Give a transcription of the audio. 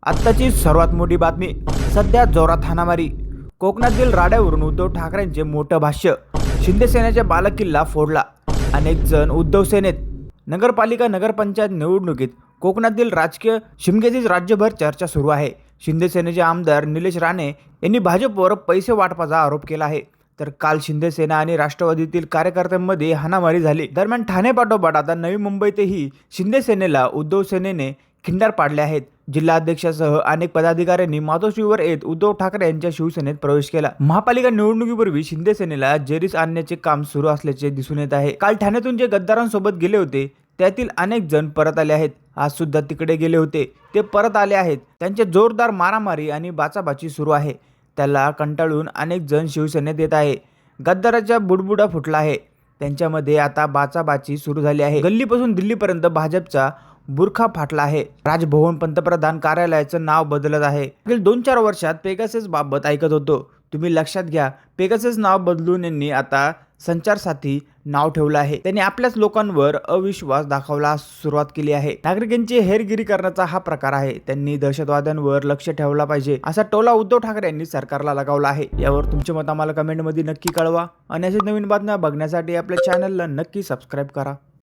आत्ताची सर्वात मोठी बातमी, सध्या जोरात हाणामारी. कोकणातील राड्यावरून उद्धव ठाकरेंचे मोठं भाष्य. शिंदे सेनेचा बालेकिल्ला फोडला. अनेक जण उद्धव सेनेत. नगरपालिका नगरपंचायत निवडणुकीत कोकणातील राजकीय शिमग्याचीच राज्यभर चर्चा सुरू आहे. शिंदे सेनेचे आमदार निलेश राणे यांनी भाजपवर पैसे वाटपाचा आरोप केला आहे. तर काल शिंदे सेना आणि राष्ट्रवादीतील कार्यकर्त्यांमध्ये हाणामारी झाली. दरम्यान ठाणे पाठोपाठ आता नवी मुंबईतही शिंदे सेनेला उद्धव सेनेने खिंडार पाडले आहेत. जिल्हाध्यक्षासह अनेक पदाधिकाऱ्यांनी मातोश्रीवर येत उद्धव ठाकरे यांच्या शिवसेनेत प्रवेश केला. महापालिका निवडणुकीपूर्वी शिंदे सेनेला जेरीस आणण्याचे काम सुरू असल्याचे दिसून येत आहे. काल ठाण्यातून जे गद्दारांसोबत गेले होते त्यातील अनेक जण परत आले आहेत. आज सुद्धा तिकडे गेले होते ते परत आले आहेत. त्यांचे जोरदार मारामारी आणि बाचाबाची सुरू आहे. त्याला कंटाळून अनेक जण शिवसेनेत येत आहे. गद्दाराचा बुडबुडा फुटला आहे. त्यांच्यामध्ये आता बाचाबाची सुरू झाली आहे. गल्लीपासून दिल्लीपर्यंत भाजपचा बुरखा फाटला आहे. राजभवन पंतप्रधान कार्यालयाचं नाव बदलत आहे. मागील 2-4 वर्षात पेगासस बाबत ऐकत होतो. तुम्ही लक्षात घ्या, पेगासस नाव बदलून यांनी आता संचारसाथी नाव ठेवलं आहे. त्यांनी आपल्याच लोकांवर अविश्वास दाखवायला सुरुवात केली आहे. नागरिकांची हेरगिरी करण्याचा हा प्रकार आहे. त्यांनी दहशतवाद्यांवर लक्ष ठेवला पाहिजे असा टोला उद्धव ठाकरे यांनी सरकारला लगावला आहे. यावर तुमचे मत आम्हाला कमेंटमध्ये नक्की कळवा आणि असे नवीन बातम्या बघण्यासाठी आपल्या चॅनलला नक्की सबस्क्राईब करा.